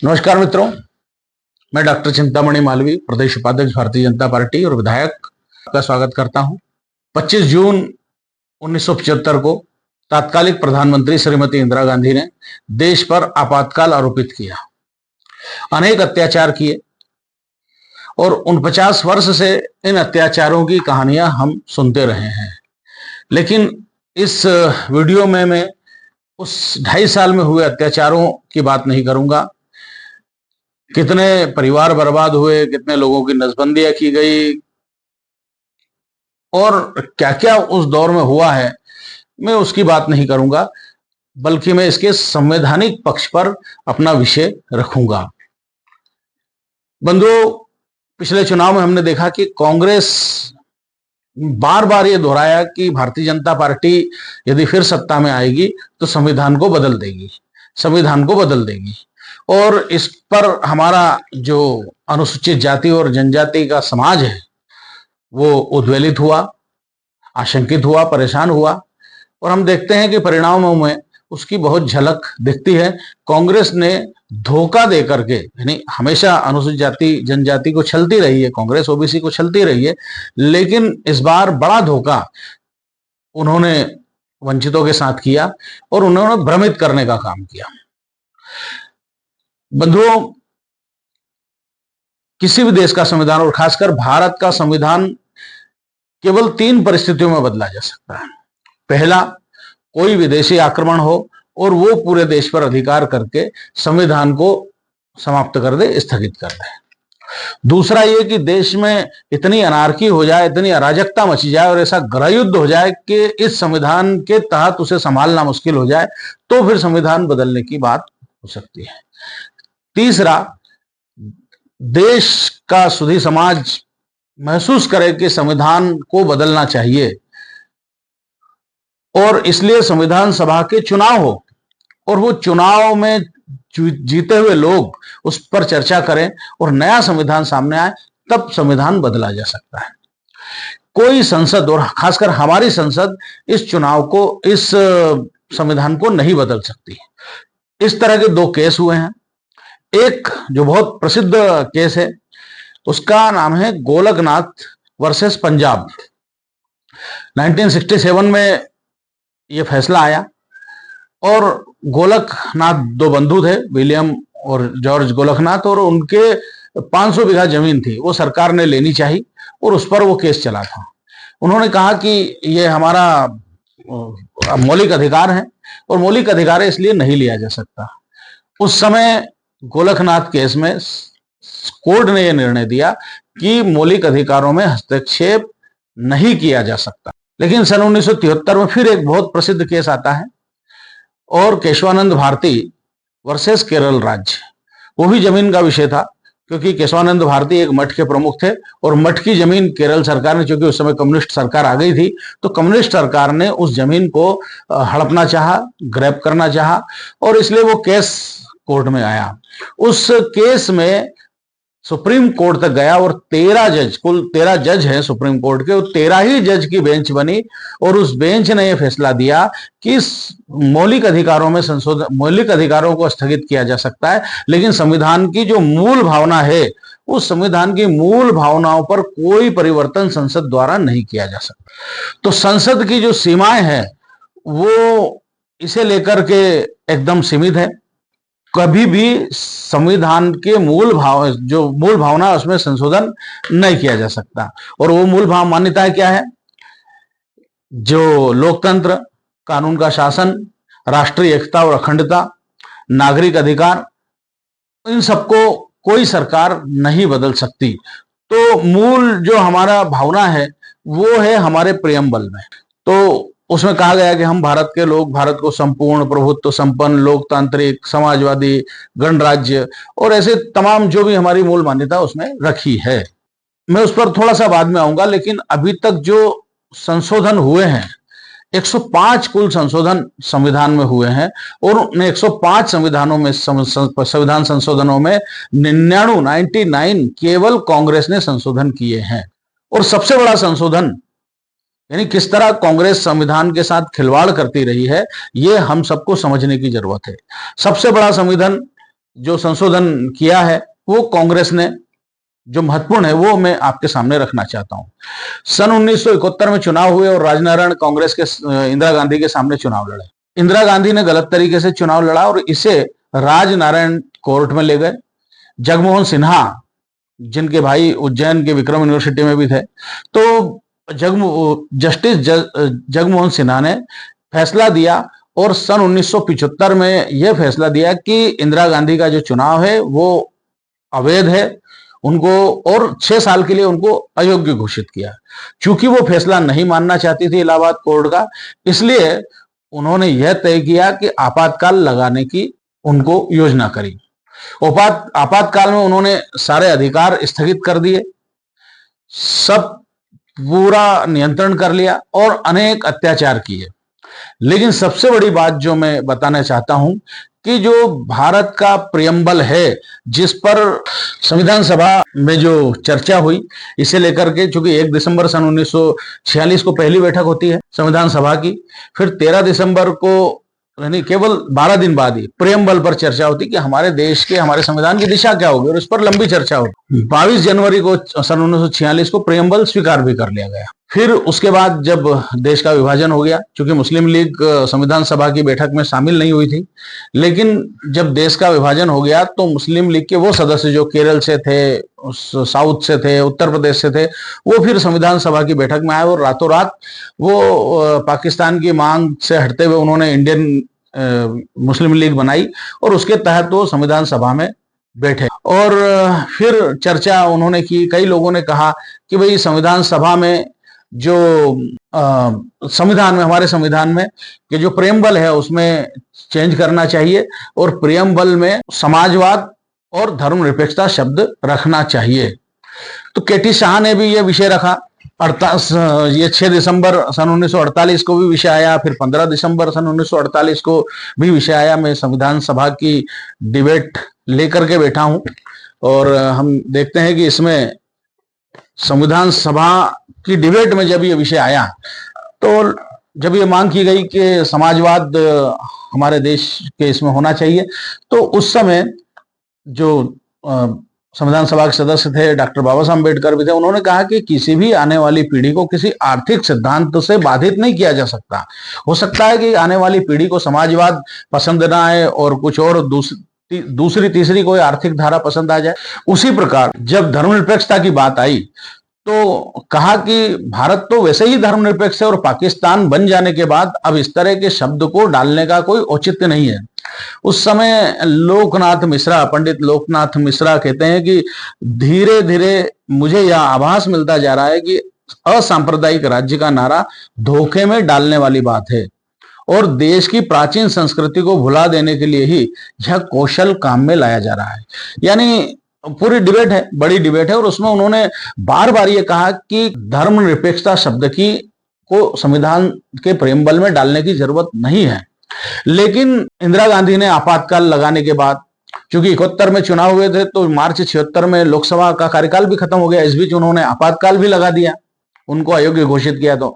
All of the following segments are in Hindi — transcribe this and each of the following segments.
नमस्कार मित्रों, मैं डॉक्टर चिंतामणि मालवी, प्रदेश उपाध्यक्ष भारतीय जनता पार्टी और विधायक का स्वागत करता हूं। 25 जून 1975 को तात्कालिक प्रधानमंत्री श्रीमती इंदिरा गांधी ने देश पर आपातकाल आरोपित किया, अनेक अत्याचार किए और 49 वर्ष से इन अत्याचारों की कहानियां हम सुनते रहे हैं। लेकिन इस वीडियो में मैं उस 2.5 साल में हुए अत्याचारों की बात नहीं करूंगा। कितने परिवार बर्बाद हुए, कितने लोगों की नसबंदियां की गई और क्या क्या उस दौर में हुआ है, मैं उसकी बात नहीं करूंगा, बल्कि मैं इसके संवैधानिक पक्ष पर अपना विषय रखूंगा। बंधुओं, पिछले चुनाव में हमने देखा कि कांग्रेस बार बार ये दोहराया कि भारतीय जनता पार्टी यदि फिर सत्ता में आएगी तो संविधान को बदल देगी, संविधान को बदल देगी। और इस पर हमारा जो अनुसूचित जाति और जनजाति का समाज है वो उद्वेलित हुआ, आशंकित हुआ, परेशान हुआ। और हम देखते हैं कि परिणामों में उसकी बहुत झलक दिखती है। कांग्रेस ने धोखा दे करके, यानी हमेशा अनुसूचित जाति जनजाति को छलती रही है कांग्रेस, ओबीसी को छलती रही है, लेकिन इस बार बड़ा धोखा उन्होंने वंचितों के साथ किया और उन्होंने भ्रमित करने का काम किया। बंधुओं, किसी भी देश का संविधान और खासकर भारत का संविधान केवल 3 परिस्थितियों में बदला जा सकता है। पहला, कोई विदेशी आक्रमण हो और वो पूरे देश पर अधिकार करके संविधान को समाप्त कर दे, स्थगित कर दे। दूसरा ये कि देश में इतनी अनार्की हो जाए, इतनी अराजकता मची जाए और ऐसा गृहयुद्ध हो जाए कि इस संविधान के तहत उसे संभालना मुश्किल हो जाए, तो फिर संविधान बदलने की बात हो सकती है। तीसरा, देश का सुधी समाज महसूस करे कि संविधान को बदलना चाहिए और इसलिए संविधान सभा के चुनाव हो और वो चुनाव में जीते हुए लोग उस पर चर्चा करें और नया संविधान सामने आए, तब संविधान बदला जा सकता है। कोई संसद और खासकर हमारी संसद इस चुनाव को, इस संविधान को नहीं बदल सकती। इस तरह के 2 केस हुए हैं। एक जो बहुत प्रसिद्ध केस है उसका नाम है गोलकनाथ वर्सेस पंजाब। 1967 में यह फैसला आया और गोलकनाथ 2 बंधु थे, विलियम और जॉर्ज गोलकनाथ, और उनके 500 बीघा जमीन थी, वो सरकार ने लेनी चाहिए और उस पर वो केस चला था। उन्होंने कहा कि ये हमारा मौलिक अधिकार है और मौलिक अधिकार है इसलिए नहीं लिया जा सकता। उस समय गोलकनाथ केस में कोर्ट ने यह निर्णय दिया कि मौलिक अधिकारों में हस्तक्षेप नहीं किया जा सकता। लेकिन सन 1973 में फिर एक बहुत प्रसिद्ध केस आता है और केशवानंद भारती वर्सेस केरल राज्य। वो भी जमीन का विषय था, क्योंकि केशवानंद भारती एक मठ के प्रमुख थे और मठ की जमीन केरल सरकार ने, क्योंकि उस समय कम्युनिस्ट सरकार आ गई थी, तो कम्युनिस्ट सरकार ने उस जमीन को हड़पना चाहा, ग्रैब करना चाहा और इसलिए वो केस कोर्ट में आया। उस केस में सुप्रीम कोर्ट तक गया और 13 जज, कुल 13 जज हैं सुप्रीम कोर्ट के, 13 ही जज की बेंच बनी और उस बेंच ने यह फैसला दिया कि मौलिक अधिकारों में संशोधन, मौलिक अधिकारों को स्थगित किया जा सकता है, लेकिन संविधान की जो मूल भावना है, उस संविधान की मूल भावनाओं पर कोई परिवर्तन संसद द्वारा नहीं किया जा सकता। तो संसद की जो सीमाएं हैं वो इसे लेकर के एकदम सीमित है। कभी भी संविधान के मूल भावना है उसमें संशोधन नहीं किया जा सकता। और वो मूल भाव मान्यताएं क्या है? जो लोकतंत्र, कानून का शासन, राष्ट्रीय एकता और अखंडता, नागरिक अधिकार, इन सबको कोई सरकार नहीं बदल सकती। तो मूल जो हमारा भावना है वो है हमारे प्रियम्बल में। तो उसमें कहा गया कि हम भारत के लोग भारत को संपूर्ण, प्रभुत्व संपन्न, लोकतांत्रिक, समाजवादी, गणराज्य और ऐसे तमाम जो भी हमारी मूल मान्यता उसमें रखी है। मैं उस पर थोड़ा सा बाद में आऊंगा, लेकिन अभी तक जो संशोधन हुए हैं, 105 कुल संशोधन संविधान में हुए हैं और उन 105 संविधानों में, संविधान संशोधनों में 99 केवल कांग्रेस ने संशोधन किए हैं। और सबसे बड़ा संशोधन, यानी किस तरह कांग्रेस संविधान के साथ खिलवाड़ करती रही है, ये हम सबको समझने की जरूरत है। सबसे बड़ा संविधान जो संशोधन किया है वो कांग्रेस ने, जो महत्वपूर्ण है वो मैं आपके सामने रखना चाहता हूं। सन 1971 में चुनाव हुए और राजनारायण कांग्रेस के इंदिरा गांधी के सामने चुनाव लड़े। इंदिरा गांधी ने गलत तरीके से चुनाव लड़ा और इसे राजनारायण कोर्ट में ले गए। जगमोहन सिन्हा, जिनके भाई उज्जैन के विक्रम यूनिवर्सिटी में भी थे, तो जस्टिस जगमोहन सिन्हा ने फैसला दिया और सन 1975 में यह फैसला दिया कि इंदिरा गांधी का जो चुनाव है वो अवैध है, उनको और 6 साल के लिए उनको अयोग्य घोषित किया। चूंकि वो फैसला नहीं मानना चाहती थी इलाहाबाद कोर्ट का, इसलिए उन्होंने यह तय किया कि आपातकाल लगाने की उनको योजना करी। आपातकाल में उन्होंने सारे अधिकार स्थगित कर दिए, सब पूरा नियंत्रण कर लिया और अनेक अत्याचार किए। लेकिन सबसे बड़ी बात जो मैं बताना चाहता हूं कि जो भारत का प्रियम्बल है, जिस पर संविधान सभा में जो चर्चा हुई, इसे लेकर के, चूंकि 1 दिसंबर सन 1946 को पहली बैठक होती है संविधान सभा की, फिर 13 दिसंबर को, यानी केवल 12 दिन बाद ही प्रियम्बल पर चर्चा होती कि हमारे देश के, हमारे संविधान की दिशा क्या होगी, और इस पर लंबी चर्चा होती। 22 जनवरी को सन 1946 को प्रियम्बल स्वीकार भी कर लिया गया। फिर उसके बाद जब देश का विभाजन हो गया, चूंकि मुस्लिम लीग संविधान सभा की बैठक में शामिल नहीं हुई थी, लेकिन जब देश का विभाजन हो गया तो मुस्लिम लीग के वो सदस्य जो केरल से थे, साउथ से थे, उत्तर प्रदेश से थे, वो फिर संविधान सभा की बैठक में आए और रातों रात वो पाकिस्तान की मांग से हटते हुए उन्होंने इंडियन मुस्लिम लीग बनाई और उसके तहत वो संविधान सभा में बैठे और फिर चर्चा उन्होंने की। कई लोगों ने कहा कि भाई संविधान सभा में जो संविधान में, हमारे संविधान में कि जो प्रियम्बल है उसमें चेंज करना चाहिए और प्रियम्बल में समाजवाद और धर्मनिरपेक्षता शब्द रखना चाहिए। तो केटी शाह ने भी यह विषय रखा। 6 दिसंबर सन 1948 को भी विषय आया, फिर 15 दिसंबर सन 1948 को भी विषय आया। मैं संविधान सभा की डिबेट लेकर के बैठा हूं और हम देखते हैं कि इसमें संविधान सभा की डिबेट में जब ये विषय आया तो जब ये मांग की गई कि समाजवाद हमारे देश के इसमें होना चाहिए, तो उस समय जो संविधान सभा के सदस्य थे, डॉक्टर बाबा साहब अम्बेडकर भी थे, उन्होंने कहा कि किसी भी आने वाली पीढ़ी को किसी आर्थिक सिद्धांत से बाधित नहीं किया जा सकता। हो सकता है कि आने वाली पीढ़ी को समाजवाद पसंद ना आए और कुछ और दूसरी तीसरी कोई आर्थिक धारा पसंद आ जाए। उसी प्रकार जब धर्मनिरपेक्षता की बात आई तो कहा कि भारत तो वैसे ही धर्मनिरपेक्ष है और पाकिस्तान बन जाने के बाद अब इस तरह के शब्द को डालने का कोई औचित्य नहीं है। उस समय लोकनाथ मिश्रा, पंडित लोकनाथ मिश्रा कहते हैं कि धीरे धीरे मुझे यह आभास मिलता जा रहा है कि असांप्रदायिक राज्य का नारा धोखे में डालने वाली बात है और देश की प्राचीन संस्कृति को भुला देने के लिए ही यह कौशल काम में लाया जा रहा है। यानी पूरी डिबेट है, बड़ी डिबेट है और उसमें उन्होंने बार बार ये कहा कि धर्मनिरपेक्षता शब्द की को संविधान के प्रियम्बल में डालने की जरूरत नहीं है। लेकिन इंदिरा गांधी ने आपातकाल लगाने के बाद, क्योंकि 71 में चुनाव हुए थे तो मार्च 76 में लोकसभा का कार्यकाल भी खत्म हो गया, इस बीच उन्होंने आपातकाल भी लगा दिया, उनको अयोग्य घोषित किया। तो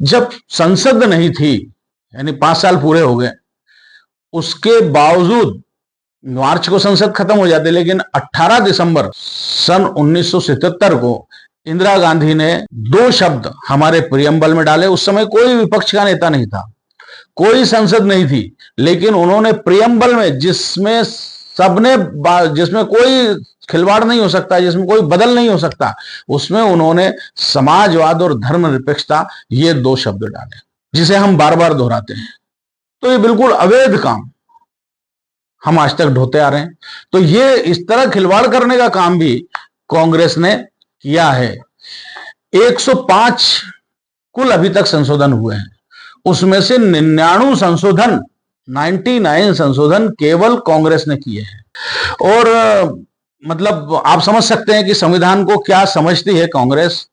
जब संसद नहीं थी, यानी 5 साल पूरे हो गए, उसके बावजूद मार्च को संसद खत्म हो जाती, लेकिन 18 दिसंबर सन 1977 को इंदिरा गांधी ने 2 शब्द हमारे प्रियम्बल में डाले। उस समय कोई विपक्ष का नेता नहीं था, कोई संसद नहीं थी, लेकिन उन्होंने प्रियम्बल में जिसमें कोई खिलवाड़ नहीं हो सकता, जिसमें कोई बदल नहीं हो सकता, उसमें उन्होंने समाजवाद और धर्मनिरपेक्षता ये 2 शब्द डाले, जिसे हम बार बार दोहराते हैं। तो ये बिल्कुल अवैध काम हम आज तक ढोते आ रहे हैं। तो ये इस तरह खिलवाड़ करने का काम भी कांग्रेस ने किया है। 105 कुल अभी तक संशोधन हुए हैं, उसमें से 99 संशोधन केवल कांग्रेस ने किए हैं। और मतलब आप समझ सकते हैं कि संविधान को क्या समझती है कांग्रेस।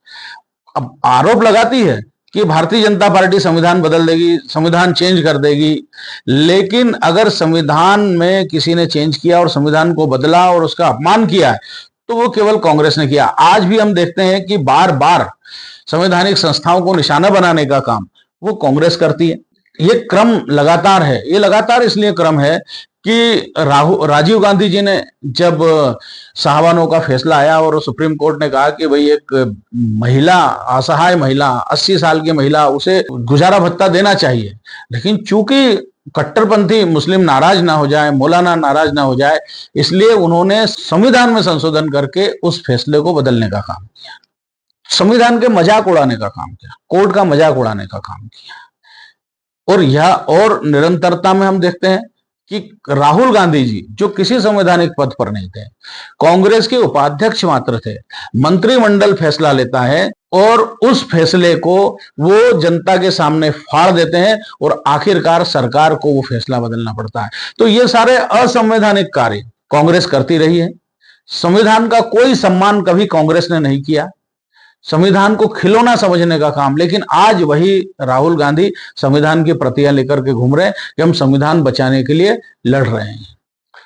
अब आरोप लगाती है कि भारतीय जनता पार्टी संविधान बदल देगी, संविधान चेंज कर देगी, लेकिन अगर संविधान में किसी ने चेंज किया और संविधान को बदला और उसका अपमान किया है तो वो केवल कांग्रेस ने किया। आज भी हम देखते हैं कि बार बार संवैधानिक संस्थाओं को निशाना बनाने का काम वो कांग्रेस करती है। ये क्रम लगातार है। ये लगातार इसलिए क्रम है कि राजीव गांधी जी ने जब साहबानों का फैसला आया और सुप्रीम कोर्ट ने कहा कि भाई एक महिला, असहाय महिला, 80 साल की महिला, उसे गुजारा भत्ता देना चाहिए, लेकिन चूंकि कट्टरपंथी मुस्लिम नाराज ना हो जाए, मौलाना नाराज ना हो जाए, इसलिए उन्होंने संविधान में संशोधन करके उस फैसले को बदलने का काम किया, संविधान के मजाक उड़ाने का काम किया, कोर्ट का मजाक उड़ाने का काम किया। और निरंतरता में हम देखते हैं कि राहुल गांधी जी, जो किसी संवैधानिक पद पर नहीं थे, कांग्रेस के उपाध्यक्ष मात्र थे, मंत्रिमंडल फैसला लेता है और उस फैसले को वो जनता के सामने फाड़ देते हैं और आखिरकार सरकार को वो फैसला बदलना पड़ता है। तो ये सारे असंवैधानिक कार्य कांग्रेस करती रही है। संविधान का कोई सम्मान कभी कांग्रेस ने नहीं किया, संविधान को खिलौना समझने का काम। लेकिन आज वही राहुल गांधी संविधान की प्रतियां लेकर के घूम रहे हैं कि हम संविधान बचाने के लिए लड़ रहे हैं।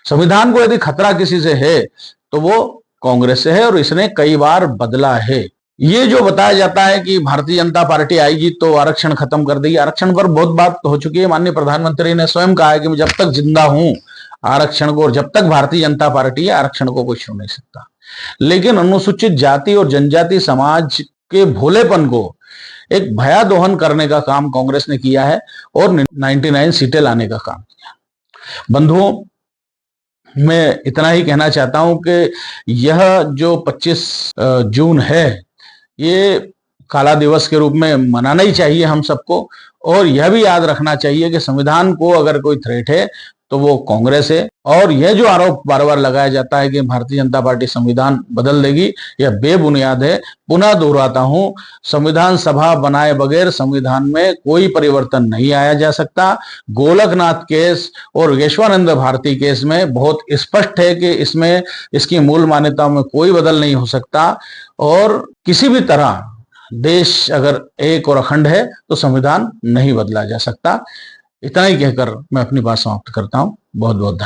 संविधान को यदि खतरा किसी से है तो वो कांग्रेस से है, और इसने कई बार बदला है। ये जो बताया जाता है कि भारतीय जनता पार्टी आएगी तो आरक्षण खत्म कर देगी, आरक्षण पर बहुत बात हो चुकी है। माननीय प्रधानमंत्री ने स्वयं कहा है कि जब तक जिंदा हूं आरक्षण को, और जब तक भारतीय जनता पार्टी है आरक्षण को कोई छू नहीं सकता। लेकिन अनुसूचित जाति और जनजाति समाज के भोलेपन को एक भयादोहन करने का काम कांग्रेस ने किया है और 99 सीटें लाने का काम किया। बंधुओं, मैं इतना ही कहना चाहता हूं कि यह जो 25 जून है, ये काला दिवस के रूप में मनाना ही चाहिए हम सबको, और यह भी याद रखना चाहिए कि संविधान को अगर कोई थ्रेट है तो वो कांग्रेस है। और यह जो आरोप बार बार लगाया जाता है कि भारतीय जनता पार्टी संविधान बदल देगी, यह बेबुनियाद है। पुनः दोहराता हूं, संविधान सभा बनाए बगैर संविधान में कोई परिवर्तन नहीं आया जा सकता। गोलकनाथ केस और विश्वानंद भारती केस में बहुत स्पष्ट है कि इसमें इसकी मूल मान्यताओं में कोई बदल नहीं हो सकता, और किसी भी तरह देश अगर एक और अखंड है तो संविधान नहीं बदला जा सकता। इतना ही कहकर मैं अपनी बात समाप्त करता हूं। बहुत बहुत धन्यवाद।